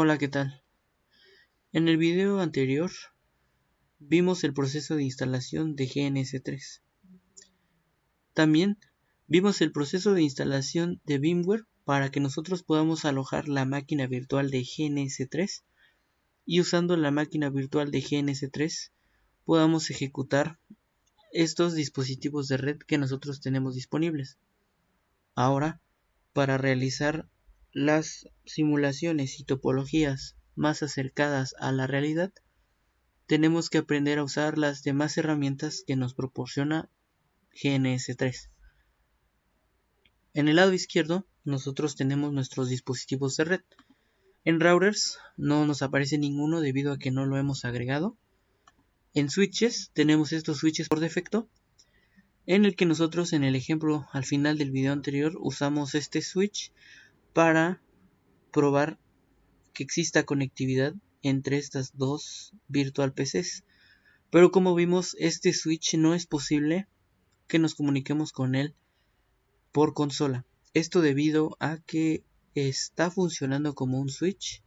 Hola, ¿qué tal? En el video anterior vimos el proceso de instalación de GNS3. También vimos el proceso de instalación de VMware para que nosotros podamos alojar la máquina virtual de GNS3 y usando la máquina virtual de GNS3 podamos ejecutar estos dispositivos de red que nosotros tenemos disponibles. Ahora, para realizar las simulaciones y topologías más acercadas a la realidad, tenemos que aprender a usar las demás herramientas que nos proporciona GNS3. En el lado izquierdo, nosotros tenemos nuestros dispositivos de red. En routers no nos aparece ninguno debido a que no lo hemos agregado. En switches tenemos estos switches por defecto, en el que nosotros en el ejemplo al final del video anterior usamos este switch para probar que exista conectividad entre estas dos virtual PCs. Pero como vimos, este switch no es posible que nos comuniquemos con él por consola. Esto debido a que está funcionando como un switch,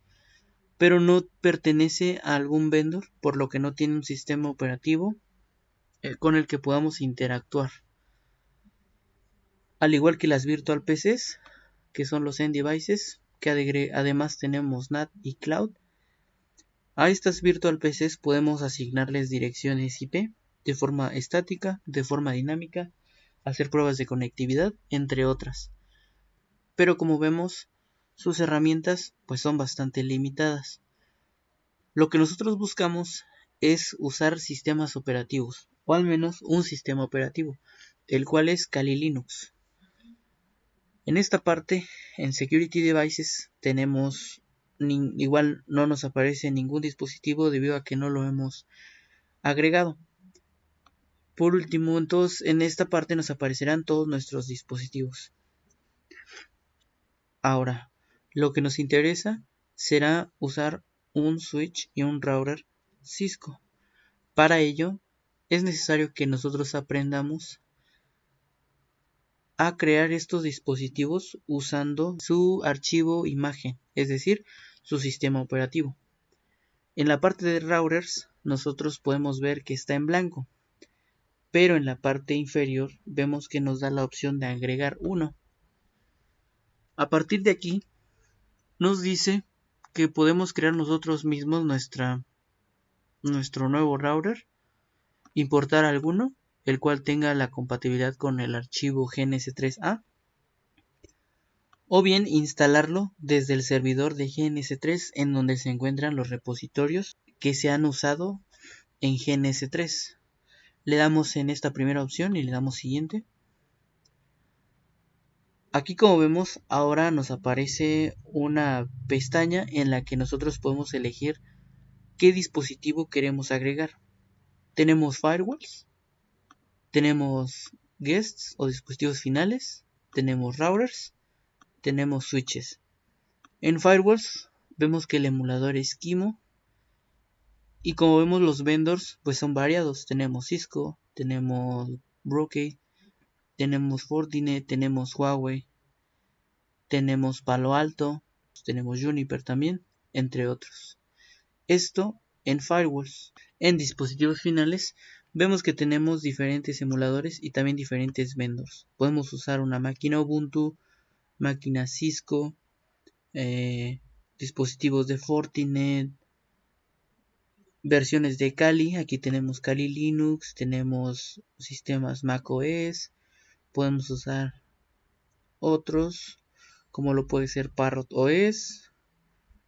pero no pertenece a algún vendor, por lo que no tiene un sistema operativo con el que podamos interactuar. Al igual que las virtual PCs, que son los end devices, que además tenemos NAT y Cloud. A estas virtual PCs podemos asignarles direcciones IP de forma estática, de forma dinámica, hacer pruebas de conectividad, entre otras. Pero como vemos, sus herramientas pues son bastante limitadas. Lo que nosotros buscamos es usar sistemas operativos, o al menos un sistema operativo, el cual es Kali Linux. En esta parte, en Security Devices, tenemos igual no nos aparece ningún dispositivo debido a que no lo hemos agregado. Por último, entonces en esta parte nos aparecerán todos nuestros dispositivos. Ahora, lo que nos interesa será usar un switch y un router Cisco. Para ello, es necesario que nosotros aprendamos a crear estos dispositivos usando su archivo imagen, es decir, su sistema operativo. En la parte de routers, nosotros podemos ver que está en blanco, pero en la parte inferior vemos que nos da la opción de agregar uno. A partir de aquí, nos dice que podemos crear nosotros mismos nuestro nuevo router, importar alguno, el cual tenga la compatibilidad con el archivo GNS3A, o bien instalarlo desde el servidor de GNS3 en donde se encuentran los repositorios que se han usado en GNS3. Le damos en esta primera opción y le damos siguiente. Aquí, como vemos, ahora nos aparece una pestaña en la que nosotros podemos elegir qué dispositivo queremos agregar. Tenemos firewalls, tenemos guests o dispositivos finales, tenemos routers, tenemos switches. En firewalls vemos que el emulador es Kimo y como vemos los vendors pues son variados. Tenemos Cisco, tenemos Brocade, tenemos Fortinet, tenemos Huawei, tenemos Palo Alto, tenemos Juniper también, entre otros. Esto en firewalls. En dispositivos finales vemos que tenemos diferentes emuladores y también diferentes vendors. Podemos usar una máquina Ubuntu, máquina Cisco, dispositivos de Fortinet, versiones de Kali. Aquí tenemos Kali Linux, tenemos sistemas macOS, podemos usar otros como lo puede ser Parrot OS,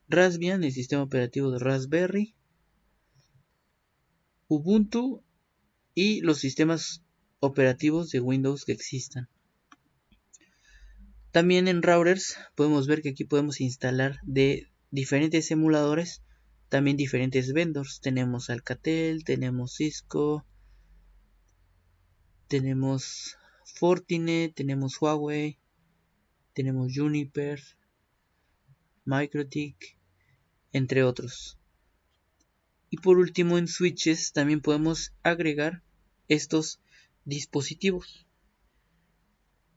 Raspbian, el sistema operativo de Raspberry, Ubuntu y los sistemas operativos de Windows que existan. También en routers podemos ver que aquí podemos instalar de diferentes emuladores, también diferentes vendors. Tenemos Alcatel, tenemos Cisco, tenemos Fortinet, tenemos Huawei, tenemos Juniper, MikroTik, entre otros. Y por último, en switches también podemos agregar estos dispositivos.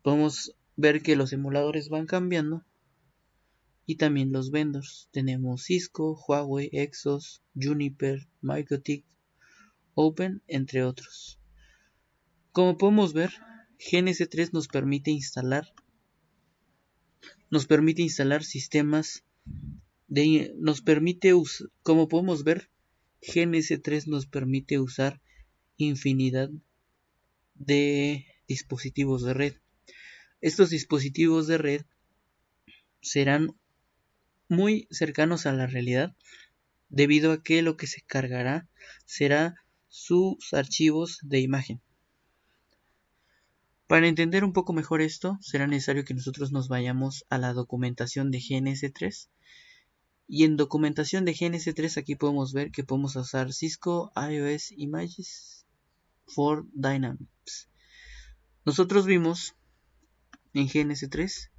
Podemos ver que los emuladores van cambiando y también los vendors. Tenemos Cisco, Huawei, Exos, Juniper, MikroTik, Open, entre otros. Como podemos ver, GNS3 nos permite instalar sistemas como podemos ver, GNS3 nos permite usar infinidad de dispositivos de red. Estos dispositivos de red serán muy cercanos a la realidad, debido a que lo que se cargará será sus archivos de imagen. Para entender un poco mejor esto, será necesario que nosotros nos vayamos a la documentación de GNS3. Y en documentación de GNS3 aquí podemos ver que podemos usar Cisco IOS Images for Dynamics. Nosotros vimos en GNS3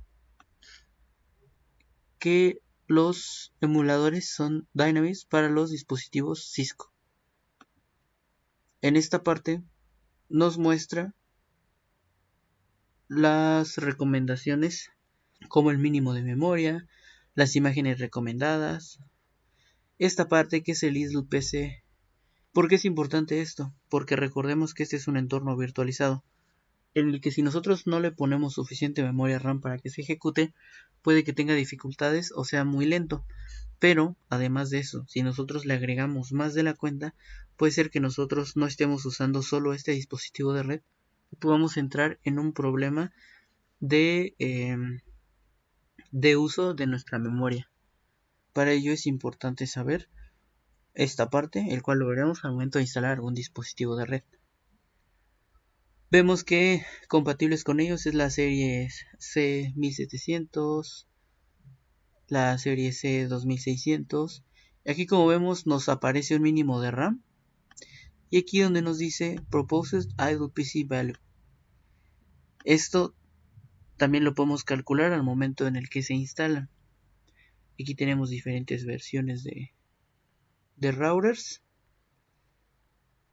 que los emuladores son Dynamics para los dispositivos Cisco. En esta parte nos muestra las recomendaciones como el mínimo de memoria, las imágenes recomendadas, esta parte que es el idle PC. ¿Por qué es importante esto? Porque recordemos que este es un entorno virtualizado, en el que si nosotros no le ponemos suficiente memoria RAM para que se ejecute, puede que tenga dificultades o sea muy lento. Pero, además de eso, si nosotros le agregamos más de la cuenta, puede ser que nosotros no estemos usando solo este dispositivo de red y podamos entrar en un problema de uso de nuestra memoria. Para ello es importante saber esta parte, el cual lo veremos al momento de instalar algún dispositivo de red. Vemos que compatibles con ellos es la serie C1700, la serie C2600. Aquí, como vemos, nos aparece un mínimo de RAM. Y aquí donde nos dice Proposed Idle PC Value. Esto también lo podemos calcular al momento en el que se instalan. Aquí tenemos diferentes versiones de routers.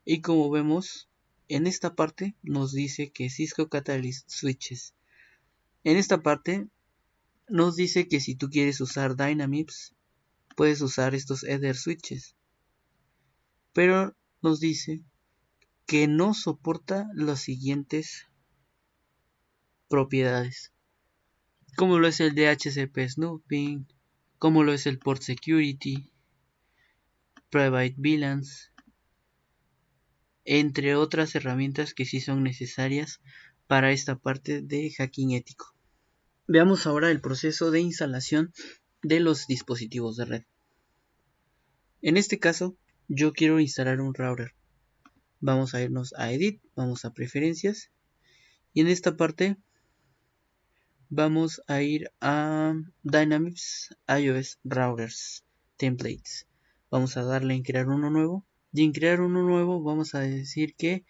Y como vemos, en esta parte nos dice que Cisco Catalyst Switches. En esta parte nos dice que si tú quieres usar Dynamics, puedes usar estos Ether Switches. Pero nos dice que no soporta las siguientes propiedades, como lo es el DHCP Snooping, como lo es el Port Security, Private VLANs, entre otras herramientas que sí son necesarias para esta parte de hacking ético. Veamos ahora el proceso de instalación de los dispositivos de red. En este caso, yo quiero instalar un router. Vamos a irnos a Edit, vamos a Preferencias, y en esta parte vamos a ir a Dynamics iOS Routers Templates. Vamos a darle en crear uno nuevo. Y en crear uno nuevo vamos a decir que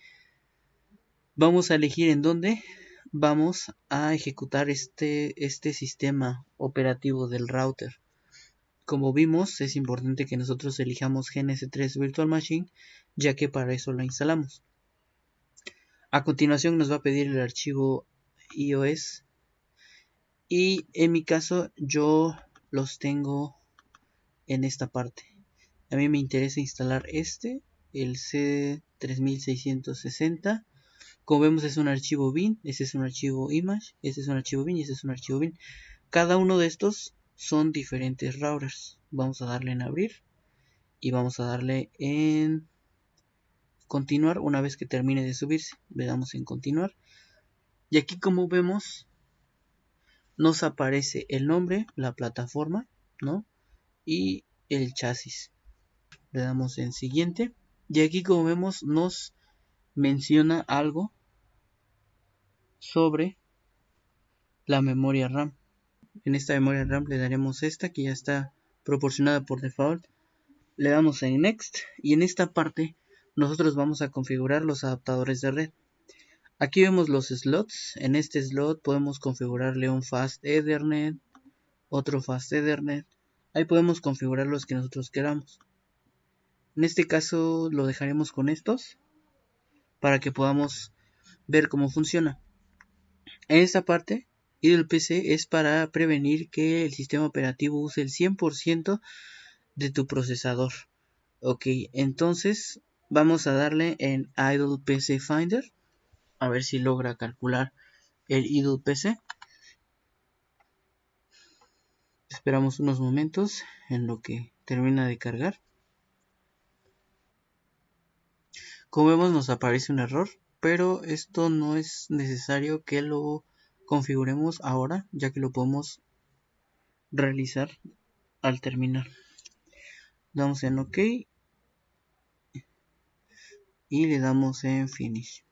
vamos a elegir en dónde vamos a ejecutar este sistema operativo del router. Como vimos, es importante que nosotros elijamos GNS3 Virtual Machine, ya que para eso lo instalamos. A continuación nos va a pedir el archivo iOS. Y en mi caso yo los tengo en esta parte. A mí me interesa instalar el C3660. Como vemos es un archivo bin, este es un archivo image, este es un archivo bin y este es un archivo bin. Cada uno de estos son diferentes routers. Vamos a darle en abrir y vamos a darle en continuar una vez que termine de subirse. Le damos en continuar. Y aquí, como vemos, nos aparece el nombre, la plataforma, ¿no? Y el chasis. Le damos en siguiente. Y aquí, como vemos, nos menciona algo sobre la memoria RAM. En esta memoria RAM le daremos esta que ya está proporcionada por default. Le damos en Next y en esta parte nosotros vamos a configurar los adaptadores de red. Aquí vemos los slots. En este slot podemos configurarle un Fast Ethernet, otro Fast Ethernet. Ahí podemos configurar los que nosotros queramos. En este caso lo dejaremos con estos para que podamos ver cómo funciona. En esta parte idlepc es para prevenir que el sistema operativo use el 100% de tu procesador. Ok, entonces vamos a darle en idlepc finder, a ver si logra calcular el idlepc. Esperamos unos momentos en lo que termina de cargar. Como vemos, nos aparece un error, pero esto no es necesario que lo configuremos ahora, ya que lo podemos realizar al terminar. Damos en OK y le damos en Finish.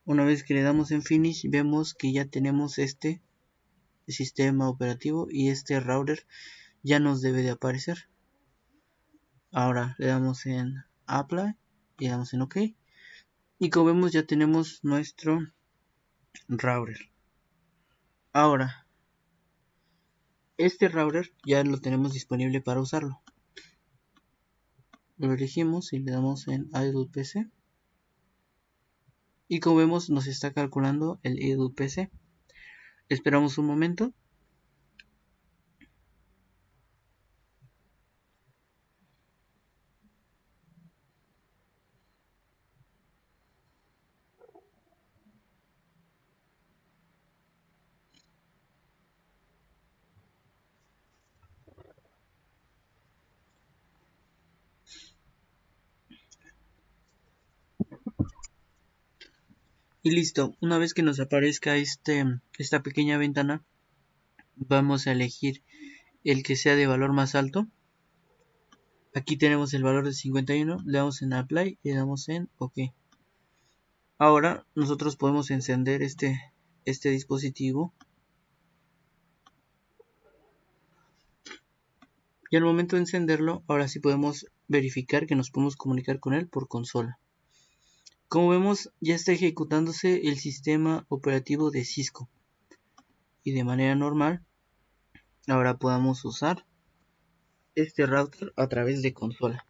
Una vez que le damos en Finish, vemos que ya tenemos este sistema operativo y este router ya nos debe de aparecer. Ahora le damos en Apply y le damos en OK. Y como vemos, ya tenemos nuestro router. Ahora, este router ya lo tenemos disponible para usarlo. Lo elegimos y le damos en idlepc. Y como vemos, nos está calculando el idlepc. Esperamos un momento. Y listo, una vez que nos aparezca esta pequeña ventana, vamos a elegir el que sea de valor más alto. Aquí tenemos el valor de 51, le damos en Apply y le damos en OK. Ahora nosotros podemos encender este dispositivo. Y al momento de encenderlo, ahora sí podemos verificar que nos podemos comunicar con él por consola. Como vemos, ya está ejecutándose el sistema operativo de Cisco. Y de manera normal, ahora podamos usar este router a través de consola.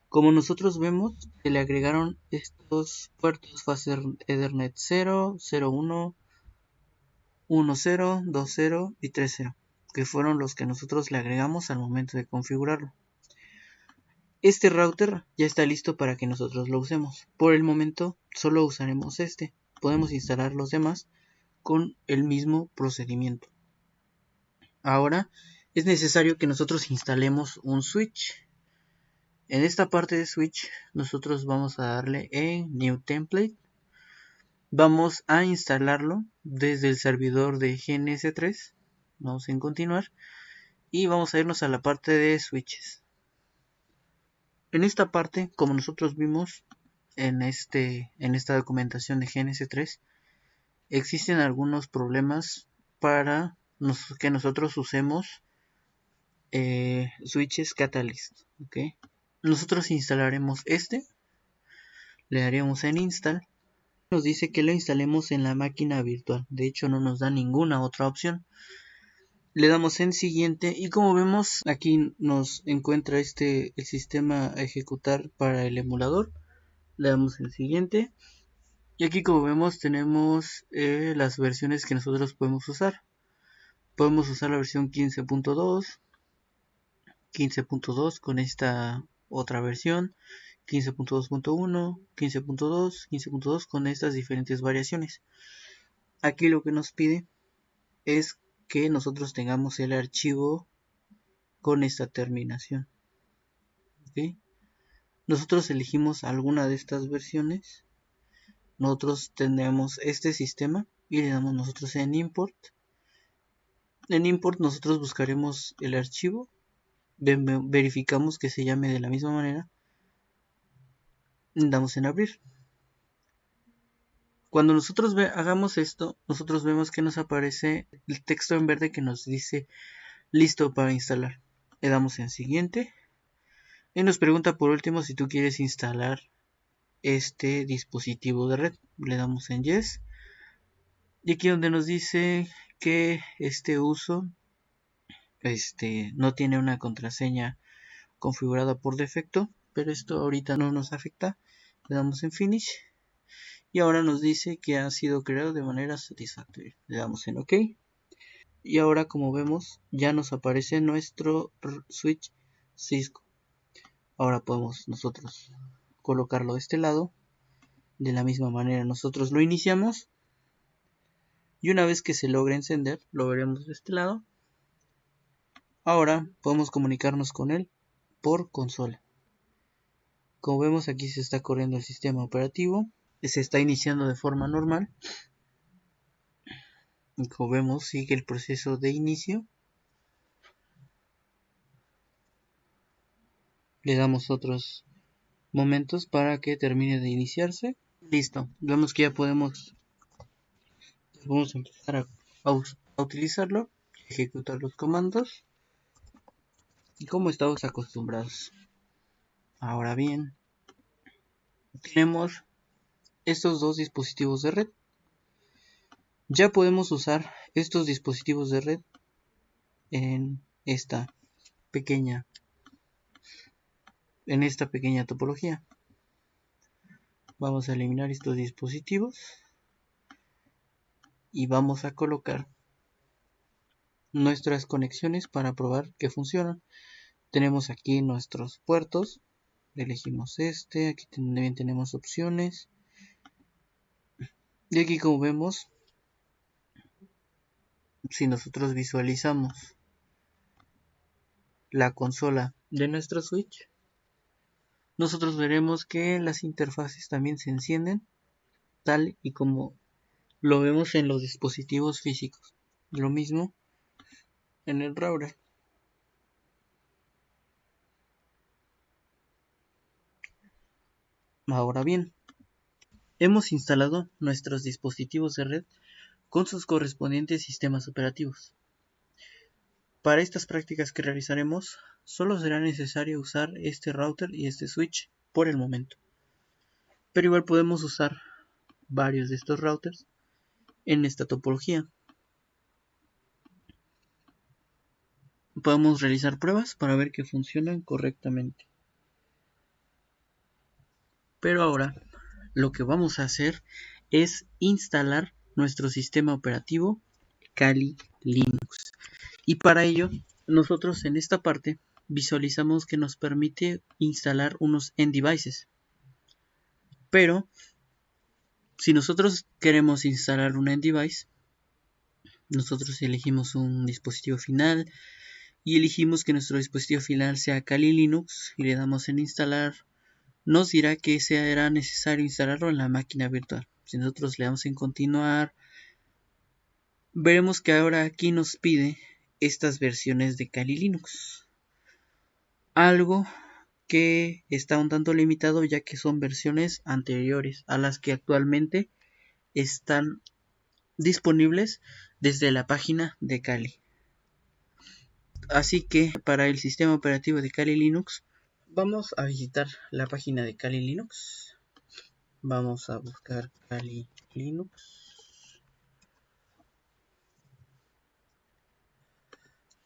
Como nosotros vemos, se le agregaron estos puertos fase Ethernet 0, 01, 10, 20 y 30, que fueron los que nosotros le agregamos al momento de configurarlo. Este router ya está listo para que nosotros lo usemos. Por el momento solo usaremos este. Podemos instalar los demás con el mismo procedimiento. Ahora es necesario que nosotros instalemos un switch. En esta parte de switch nosotros vamos a darle en New Template. Vamos a instalarlo desde el servidor de GNS3. Vamos en continuar y vamos a irnos a la parte de switches. En esta parte, como nosotros vimos en esta documentación de GNS3, existen algunos problemas para que nosotros usemos switches Catalyst. ¿Okay? Nosotros instalaremos le daríamos en Install. Nos dice que lo instalemos en la máquina virtual. De hecho, no nos da ninguna otra opción. Le damos en Siguiente y como vemos, aquí nos encuentra el sistema a ejecutar para el emulador. Le damos en Siguiente. Y aquí como vemos tenemos las versiones que nosotros podemos usar. Podemos usar la versión 15.2, 15.2 con esta otra versión, 15.2.1, 15.2, 15.2 con estas diferentes variaciones. Aquí lo que nos pide es que nosotros tengamos el archivo con esta terminación. ¿Okay? Nosotros elegimos alguna de estas versiones. Nosotros tenemos este sistema y le damos nosotros en Import. En Import nosotros buscaremos el archivo, verificamos que se llame de la misma manera, damos en Abrir. Cuando nosotros hagamos esto, nosotros vemos que nos aparece el texto en verde que nos dice listo para instalar. Le damos en Siguiente y nos pregunta por último si tú quieres instalar este dispositivo de red. Le damos en Yes. Y aquí donde nos dice que este uso no tiene una contraseña configurada por defecto, pero esto ahorita no nos afecta. Le damos en Finish y ahora nos dice que ha sido creado de manera satisfactoria. Le damos en OK y ahora, como vemos, ya nos aparece nuestro switch Cisco. Ahora podemos nosotros colocarlo de este lado. De la misma manera nosotros lo iniciamos y una vez que se logre encender lo veremos de este lado. Ahora podemos comunicarnos con él por consola. Como vemos, aquí se está corriendo el sistema operativo, se está iniciando de forma normal y como vemos sigue el proceso de inicio. Le damos otros momentos para que termine de iniciarse. Listo, vemos que ya podemos empezar a utilizarlo, ejecutar los comandos y como estamos acostumbrados. Ahora bien, tenemos estos dos dispositivos de red. Ya podemos usar estos dispositivos de red en esta pequeña topología. Vamos a eliminar estos dispositivos y vamos a colocar nuestras conexiones para probar que funcionan. Tenemos aquí nuestros puertos, elegimos este, aquí también tenemos opciones y aquí, como vemos, si nosotros visualizamos la consola de nuestro switch, nosotros veremos que las interfaces también se encienden tal y como lo vemos en los dispositivos físicos. Lo mismo en el router. Ahora bien, hemos instalado nuestros dispositivos de red con sus correspondientes sistemas operativos. Para estas prácticas que realizaremos, solo será necesario usar este router y este switch por el momento. Pero igual podemos usar varios de estos routers en esta topología. Podemos realizar pruebas para ver que funcionan correctamente. Pero ahora lo que vamos a hacer es instalar nuestro sistema operativo Kali Linux. Y para ello, nosotros en esta parte visualizamos que nos permite instalar unos end devices. Pero si nosotros queremos instalar un end device, nosotros elegimos un dispositivo final y elegimos que nuestro dispositivo final sea Kali Linux y le damos en instalar. Nos dirá que será necesario instalarlo en la máquina virtual. Si nosotros le damos en continuar, veremos que ahora aquí nos pide estas versiones de Kali Linux. Algo que está un tanto limitado, ya que son versiones anteriores a las que actualmente están disponibles desde la página de Kali. Así que para el sistema operativo de Kali Linux, vamos a visitar la página de Kali Linux. Vamos a buscar Kali Linux.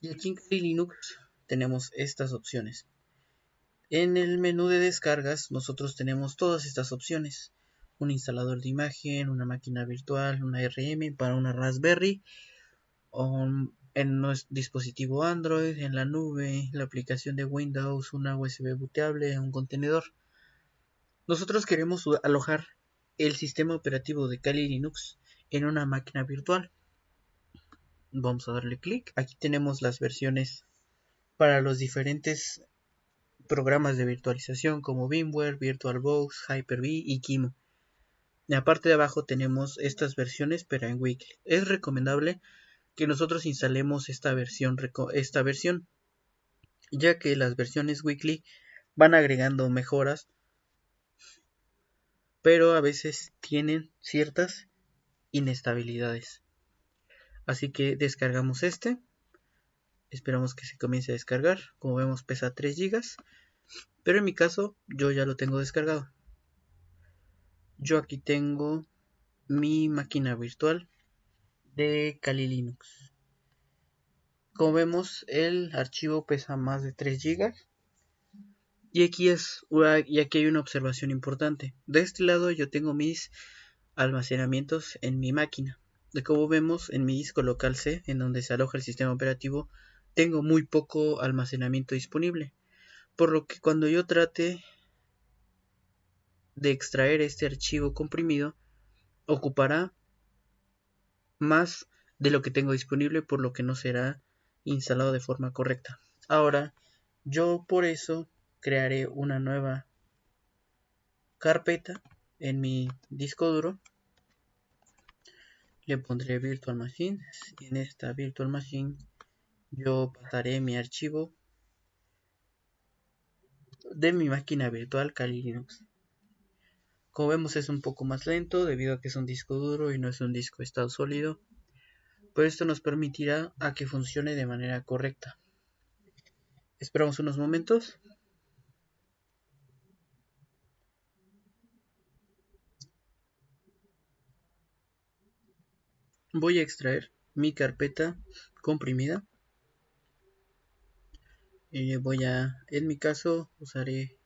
Y aquí en Kali Linux tenemos estas opciones. En el menú de descargas nosotros tenemos todas estas opciones. Un instalador de imagen, una máquina virtual, una RM para una Raspberry, en nuestro dispositivo Android, en la nube, la aplicación de Windows, una USB booteable, un contenedor. Nosotros queremos alojar el sistema operativo de Kali Linux en una máquina virtual. Vamos a darle clic. Aquí tenemos las versiones para los diferentes programas de virtualización como VMware, VirtualBox, Hyper-V y QEMU. En la parte de abajo tenemos estas versiones, pero en weekly. Es recomendable que nosotros instalemos esta versión, ya que las versiones weekly van agregando mejoras, pero a veces tienen ciertas inestabilidades. Así que descargamos este. Esperamos que se comience a descargar. Como vemos, pesa 3 GB. Pero en mi caso, yo ya lo tengo descargado. Yo aquí tengo mi máquina virtual de Kali Linux. Como vemos, el archivo pesa más de 3 GB. Y aquí hay una observación importante. De este lado yo tengo mis almacenamientos en mi máquina. Como vemos en mi disco local C, en donde se aloja el sistema operativo, tengo muy poco almacenamiento disponible, por lo que cuando yo trate de extraer este archivo comprimido, ocupará más de lo que tengo disponible, por lo que no será instalado de forma correcta. Ahora, yo por eso crearé una nueva carpeta en mi disco duro. Le pondré Virtual Machine y en esta Virtual Machine yo pasaré mi archivo de mi máquina virtual Kali Linux. Como vemos es un poco más lento debido a que es un disco duro y no es un disco de estado sólido, pero esto nos permitirá a que funcione de manera correcta. Esperamos unos momentos. Voy a extraer mi carpeta comprimida. En mi caso, usaré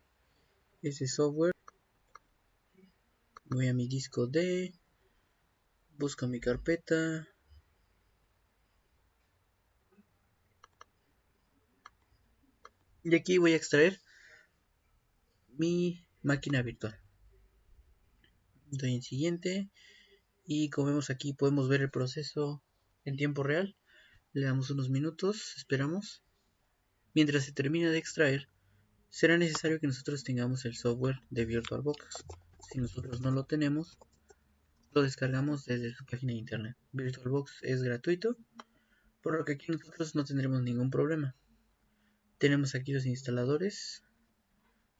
ese software. Voy a mi disco D, busco mi carpeta. Y aquí voy a extraer mi máquina virtual. Doy en siguiente. Y como vemos aquí podemos ver el proceso en tiempo real. Le damos unos minutos, esperamos. Mientras se termina de extraer, será necesario que nosotros tengamos el software de VirtualBox. Si nosotros no lo tenemos, lo descargamos desde su página de internet. VirtualBox es gratuito, por lo que aquí nosotros no tendremos ningún problema. Tenemos aquí los instaladores,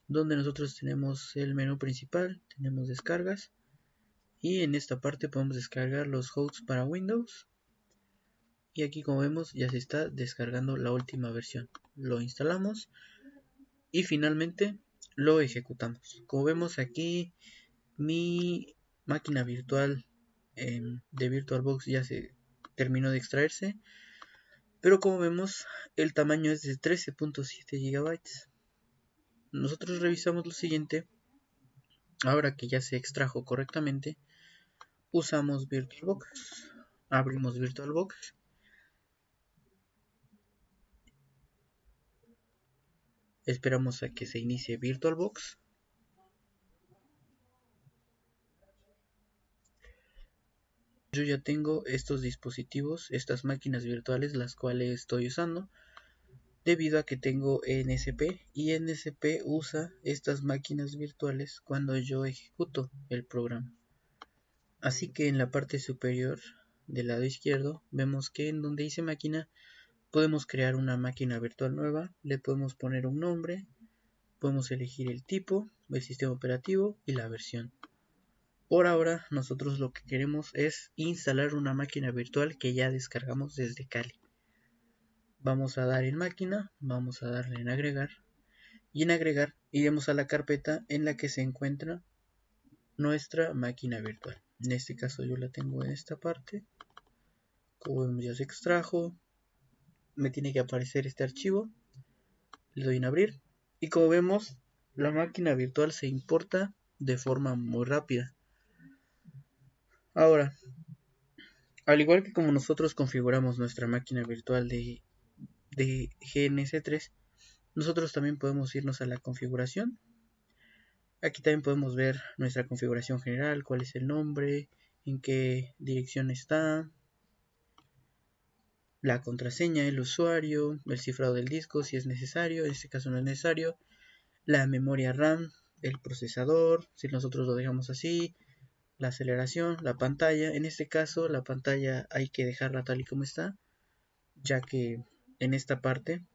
donde nosotros tenemos el menú principal, tenemos descargas, y en esta parte podemos descargar los hosts para Windows. Y aquí como vemos ya se está descargando la última versión. Lo instalamos y finalmente lo ejecutamos. Como vemos aquí mi máquina virtual de VirtualBox ya se terminó de extraerse. Pero como vemos el tamaño es de 13.7 GB. Nosotros revisamos lo siguiente. Ahora que ya se extrajo correctamente, usamos VirtualBox. Abrimos VirtualBox. Esperamos a que se inicie VirtualBox. Yo ya tengo estos dispositivos, estas máquinas virtuales, las cuales estoy usando, debido a que tengo NSP y NSP usa estas máquinas virtuales cuando yo ejecuto el programa. Así que en la parte superior del lado izquierdo vemos que en donde dice máquina podemos crear una máquina virtual nueva, le podemos poner un nombre, podemos elegir el tipo, el sistema operativo y la versión. Por ahora nosotros lo que queremos es instalar una máquina virtual que ya descargamos desde Kali. Vamos a dar en máquina, vamos a darle en agregar y en agregar iremos a la carpeta en la que se encuentra nuestra máquina virtual. En este caso yo la tengo en esta parte. Como vemos ya se extrajo, me tiene que aparecer este archivo, le doy en abrir y como vemos la máquina virtual se importa de forma muy rápida. Ahora, al igual que como nosotros configuramos nuestra máquina virtual de GNS3, nosotros también podemos irnos a la configuración. Aquí también podemos ver nuestra configuración general, cuál es el nombre, en qué dirección está, la contraseña, el usuario, el cifrado del disco si es necesario, en este caso no es necesario, la memoria RAM, el procesador, si nosotros lo dejamos así, la aceleración, la pantalla. En este caso la pantalla hay que dejarla tal y como está, ya que en esta parte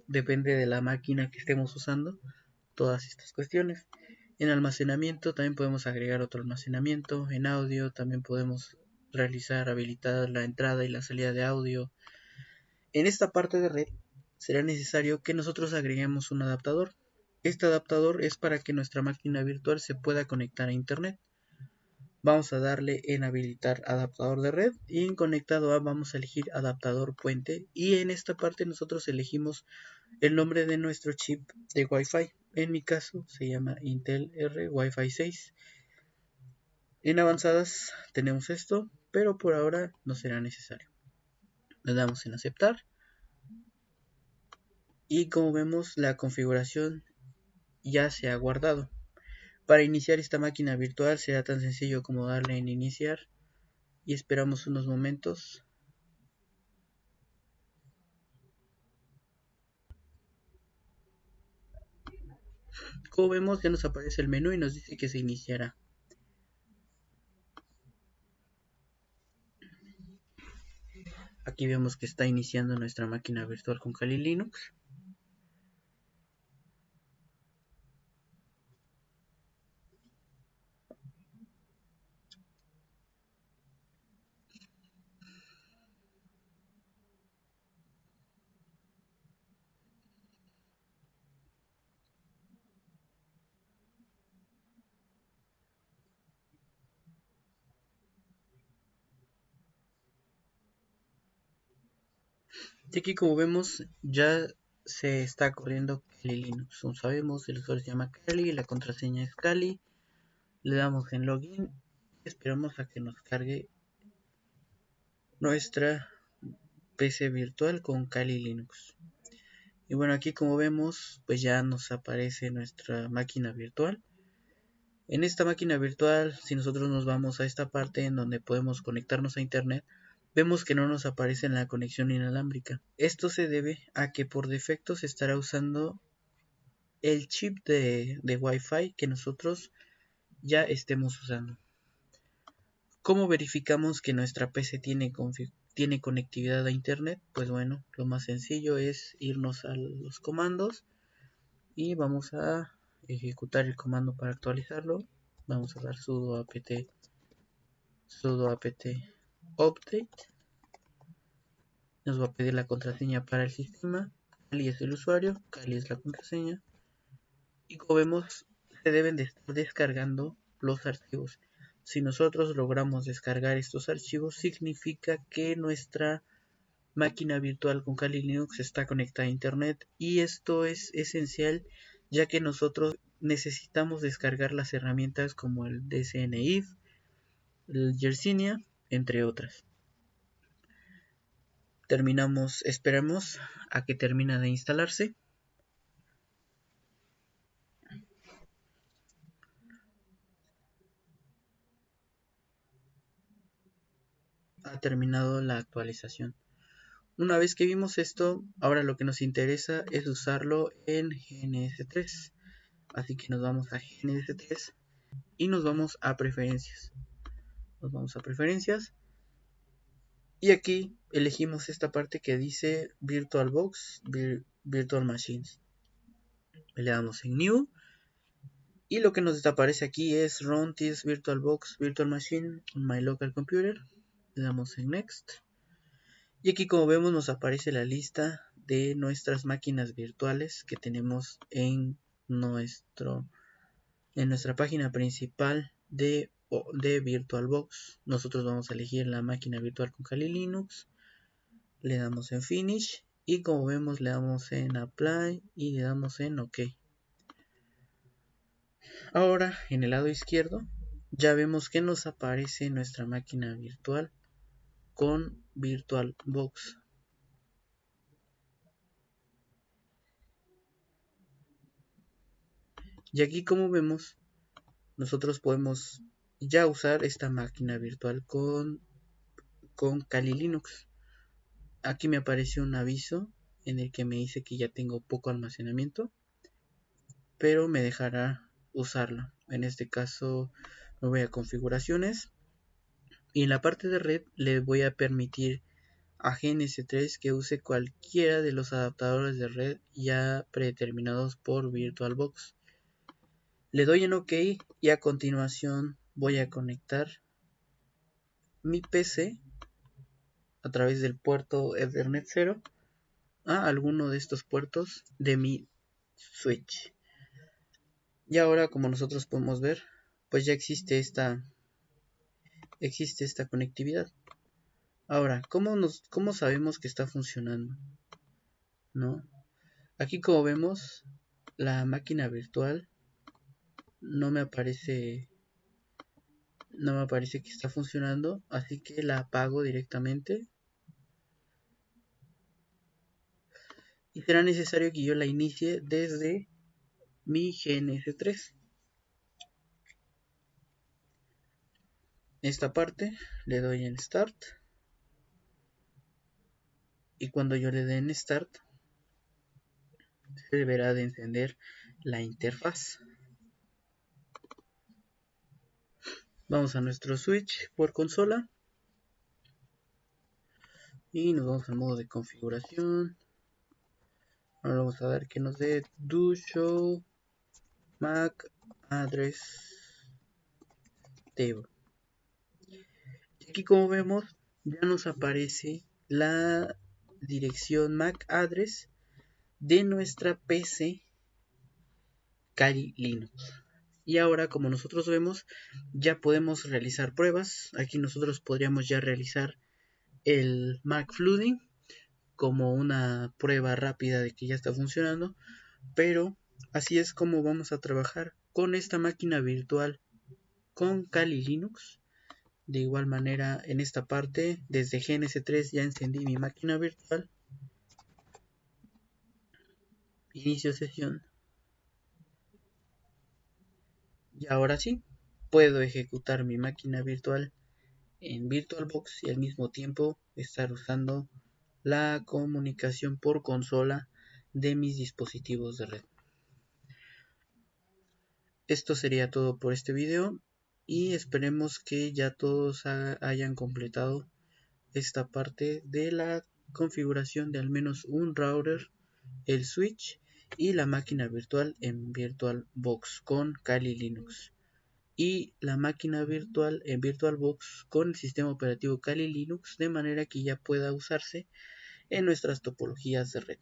depende de la máquina que estemos usando todas estas cuestiones. En almacenamiento también podemos agregar otro almacenamiento. En audio también podemos habilitar la entrada y la salida de audio. En esta parte de red será necesario que nosotros agreguemos un adaptador. Este adaptador es para que nuestra máquina virtual se pueda conectar a internet. Vamos a darle en habilitar adaptador de red y en conectado a vamos a elegir adaptador puente y en esta parte nosotros elegimos el nombre de nuestro chip de Wi-Fi. En mi caso se llama Intel R Wi-Fi 6 En avanzadas tenemos esto, pero por ahora no será necesario. Le damos en aceptar y como vemos la configuración ya se ha guardado. Para iniciar esta máquina virtual será tan sencillo como darle en iniciar y esperamos unos momentos. Como vemos ya nos aparece el menú y nos dice que se iniciará. Aquí vemos que está iniciando nuestra máquina virtual con Kali Linux. Y aquí como vemos ya se está corriendo Kali Linux. Como sabemos el usuario se llama Kali, la contraseña es Kali. Le damos en login y esperamos a que nos cargue nuestra PC virtual con Kali Linux. Y bueno, aquí como vemos pues ya nos aparece nuestra máquina virtual. En esta máquina virtual, si nosotros nos vamos a esta parte en donde podemos conectarnos a internet, vemos que no nos aparece la conexión inalámbrica. Esto se debe a que por defecto se estará usando el chip de Wi-Fi que nosotros ya estemos usando. ¿Cómo verificamos que nuestra PC tiene conectividad a internet? Pues bueno, lo más sencillo es irnos a los comandos y vamos a ejecutar el comando para actualizarlo. Vamos a dar sudo apt update. Nos va a pedir la contraseña para el sistema. Kali es el usuario, Kali es la contraseña. Y como vemos, se deben de estar descargando los archivos. Si nosotros logramos descargar estos archivos, significa que nuestra máquina virtual con Kali Linux está conectada a internet. Y esto es esencial, ya que nosotros necesitamos descargar las herramientas como el DCNIF, el Yersinia, entre otras. Esperamos a que termine de instalarse. Ha terminado la actualización. Una vez que vimos esto, ahora lo que nos interesa es usarlo en GNS3. Así que nos vamos a GNS3 y nos vamos a preferencias. Y aquí elegimos esta parte que dice VirtualBox, Virtual Machines. Le damos en New. Y lo que nos aparece aquí es Run this VirtualBox Virtual Machine on my local computer. Le damos en Next. Y aquí como vemos nos aparece la lista de nuestras máquinas virtuales que tenemos en nuestra página principal de VirtualBox. Nosotros vamos a elegir la máquina virtual con Kali Linux. Le damos en Finish y como vemos le damos en Apply y le damos en OK. Ahora en el lado izquierdo ya vemos que nos aparece nuestra máquina virtual con VirtualBox. Y aquí como vemos nosotros podemos ya usar esta máquina virtual con Kali Linux. Aquí me aparece un aviso en el que me dice que ya tengo poco almacenamiento, pero me dejará usarla. En este caso me voy a configuraciones y en la parte de red le voy a permitir a GNS3 que use cualquiera de los adaptadores de red ya predeterminados por VirtualBox. Le doy en OK y a continuación voy a conectar mi PC a través del puerto Ethernet 0 a alguno de estos puertos de mi switch. Y ahora como nosotros podemos ver, pues ya existe esta conectividad. Ahora, ¿cómo sabemos que está funcionando? ¿No? Aquí como vemos, la máquina virtual no me aparece No me parece que está funcionando, así que la apago directamente. Y será necesario que yo la inicie desde mi GNS3. Esta parte le doy en Start. Y cuando yo le dé en Start, se deberá de encender la interfaz. Vamos a nuestro switch por consola. Y nos vamos al modo de configuración. Ahora vamos a dar que nos dé do show MAC address table. Y aquí, como vemos, ya nos aparece la dirección MAC address de nuestra PC Kali Linux. Y ahora, como nosotros vemos, ya podemos realizar pruebas. Aquí nosotros podríamos ya realizar el Mac Flooding como una prueba rápida de que ya está funcionando. Pero así es como vamos a trabajar con esta máquina virtual con Kali Linux. De igual manera, en esta parte, desde GNS3 ya encendí mi máquina virtual. Inicio sesión. Y ahora sí, puedo ejecutar mi máquina virtual en VirtualBox y al mismo tiempo estar usando la comunicación por consola de mis dispositivos de red. Esto sería todo por este video y esperemos que ya todos hayan completado esta parte de la configuración de al menos un router, el switch y la máquina virtual en VirtualBox con Kali Linux y la máquina virtual en VirtualBox con el sistema operativo Kali Linux, de manera que ya pueda usarse en nuestras topologías de red.